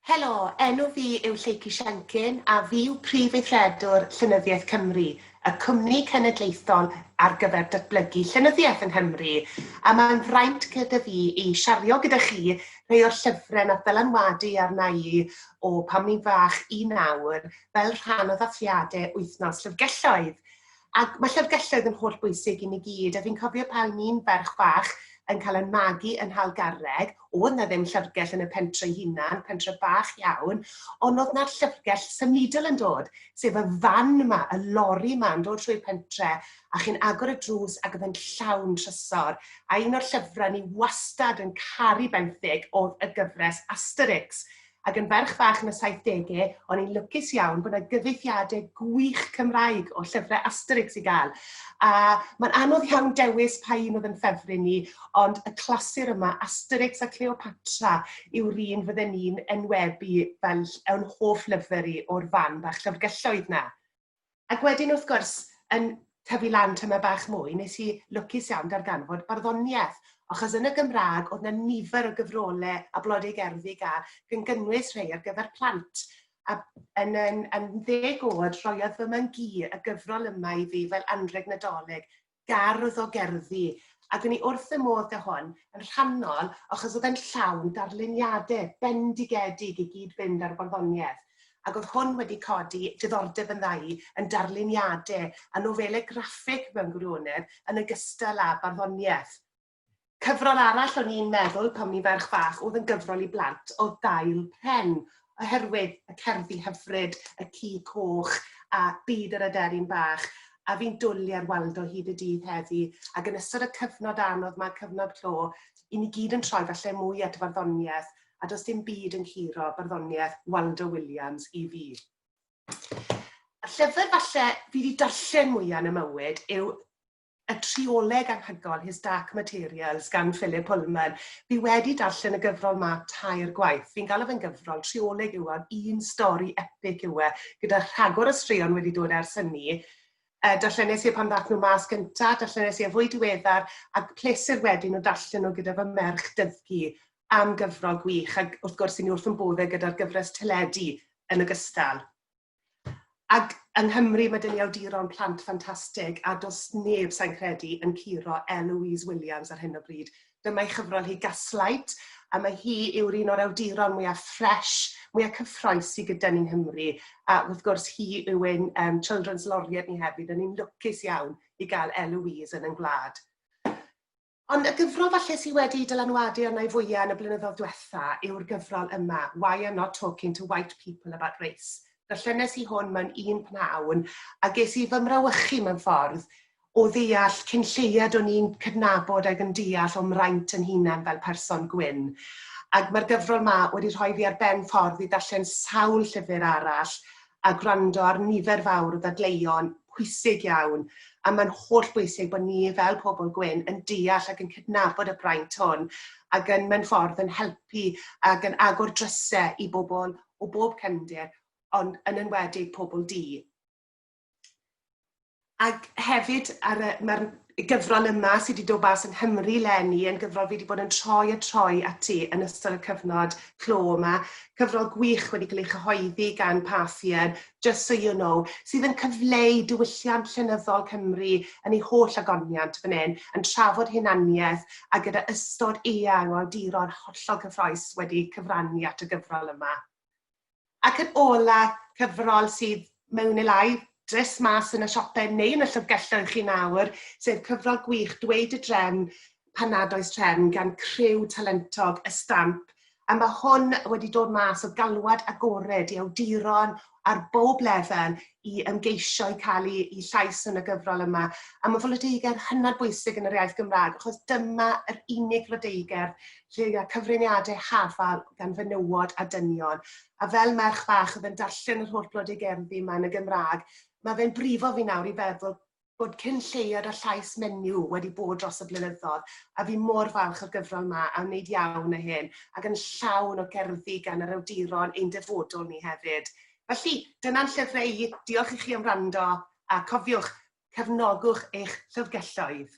Helo, enw fi yw Lleucu Siancyn a fi yw Prif Weithredwr Llenyddiaeth Cymru, y cwmni cenedlaethol ar gyfer datblygu llenyddiaeth yng Nghymru. A mae'n fraint gyda fi i siario gyda chi rhai o'r llyfrau nath ddylanwadu arna i o pan ni'n fach i nawr fel rhan o ddathliadau wythnos llyfrgelloedd. Ac mae llyfrgelloedd yn holl bwysig i ni gyd, a fi'n cofio pan ni'n ferch fach yn cael yn magu yn Hal Garreg, oedd na ddim llyfrgell yn y pentre hunan, pentre bach iawn, ond oedd na'r llyfrgell symudol yn dod, sef y fan yma, y lori yma yn dod trwy'r pentre, a chi'n agor y drws ac oedd yn llawn trysor. A un o'r llyfrau ni wastad yn caru benthyg oedd y gyfres Asterix. Ac yn ferch fach yn y 70au, o'n i'n lwcus iawn bod yna gyfieithiadau gwych Cymraeg o llyfrau Asterix i gael. A mae'n anodd iawn dewis pa un oedd yn ffefryn ni, ond y clasur yma, Asterix a Cleopatra, yw'r un fydden ni'n enwebu fel yn hoff lyfr i o'r fan bach llyfrgelloedd na. Ac wedyn wrth gwrs, yn tyfu lan tyma bach mwy, nes i lwcus iawn darganfod barddoniaeth, achos yn y Gymraeg oedd yna nifer o gyfrolau a blodau gerddi gael gan gynnwys rhai ar gyfer plant. A yn 10 oed rhoiodd fy mam-gu y gyfrol yma i fi fel anrheg Nadolig, gardd o gerddi. Ac o'n i wrth y modd â hwn yn rhannol achos oedd e'n llawn darluniadau bendigedig i gyd fynd ar barddoniaeth. Ac oedd hwn wedi codi diddordeb yn dda i yn darluniadau a nofelau graffig mewn gwirionedd yn ogystal â barddoniaeth. Cyfrol arall o'n i'n meddwl pan ni'n ferch fach oedd yn gyfrol i blant o Dail Pen, oherwydd y cerddi hyfryd, y ci coch a byd yr aderyn bach. A fi'n dwlu ar Waldo hyd y dydd heddi, ac yn ystod y cyfnod anodd mae cyfnod clo, i ni gyd yn troi falle mwy at farddoniaeth, a does dim byd yn curo barddoniaeth Waldo Williams i fi. Y llyfr falle fi wedi darllen mwyaf yn y mywyd yw Y Trioleg Anhygoel, His Dark Materials, gan Philip Pullman. Fi wedi darllen y gyfrol ma 2 gwaith. Fi'n gael fe'n gyfrol, Trioleg yw un stori epic yw gyda rhagor o straeon wedi dod ers hynny. Darllenes i pan ddath nhw mas gyntaf, darllenes i fwy diweddar, ac pleser wedyn o darllen nhw gyda fy merch Dyddgu am gyfrol gwych, ac wrth gwrs i ni wrth yn boddau gyda'r gyfres teledu yn ogystal. Ac yng Nghymru mae dyn ni awduron plant ffantastig, a does neb sa'n credu yn curo Eloise Williams ar hyn o bryd. Dyma'i chyfrol hi Gaslight, a mae hi yw'r un o'r awduron mwyaf ffres, mwyaf cyffroesi gyda ni'n Nghymru. A wrth gwrs hi yw ein Children's Laureate ni hefyd, a ni'n lwcus iawn i gael Eloise yn gwlad. Ond y gyfrol falle sydd wedi dylanwadu arna i fwyaf yn y blynyddoedd diwetha yw'r gyfrol yma, Why I'm Not Talking to White People About Race. Darllenes i hwn mewn un pnawn, a ges i fy mrawychu mewn ffordd o ddeall cyn lleiad o'n i'n cydnabod ac yn deall o mraint yn hunan fel person gwyn. Ac mae'r gyfrol ma wedi rhoi fi ar ben ffordd i darllen sawl llyfr arall a gwrando ar nifer fawr o ddadleuon pwysig iawn. A mae'n holl bwysig bod ni fel pobl gwyn yn deall ac yn cydnabod y braint hwn ac yn mewn ffordd yn helpu ac yn agor drysau i bobl o bob cefndir, ond yn enwedig pobl du. Ac hefyd, mae'r gyfrol yma sydd wedi dod bas yn Nghymru leni, yn gyfrol fi wedi bod yn troi ati yn ystod y cyfnod clo yma, cyfrol gwych wedi cael ei chyhoeddi gan Parthian, Just So You Know, sydd yn cyfleu diwylliant llenyddol Cymru yn ei holl agoniant fan hyn, yn trafod hunaniaeth a gyda ystod eang o awduron hollol cyffroes wedi cyfrannu at y gyfrol yma. Ac yn ola cyfrol sydd mewn i lai, dres mas yn y siopau neu yn y llyfrgelloedd chi nawr, sef cyfrol gwych Dweud y Drefn, Pan nad oes trefn gan Criw Talentog y Stamp. A mae hwn wedi dod mas o galwad agored i awduron ar bob lefel i ymgeisio i cael ei llais yn y gyfrol yma. A mae flodeuger hynod bwysig yn yr iaith Gymraeg, achos dyma yr unig flodeuger lle mae cyfraniadau hafal gan fenywod a dynion. A fel merch fach oedd yn darllen yr holl blodau gerddi yma yn y Gymraeg, mae fe'n brifo fi nawr i feddwl bod cyn lleiad a llais menyw wedi bod dros y blynyddoedd, a fi mor falch o'r gyfrol yma a wneud iawn y hyn, ac yn llawn o gerddi gan yr awduron ein dyfodol ni hefyd. Felly, dyna'n llyfrau i. Diolch i chi am wrando, a cofiwch, cefnogwch eich llyfrgelloedd.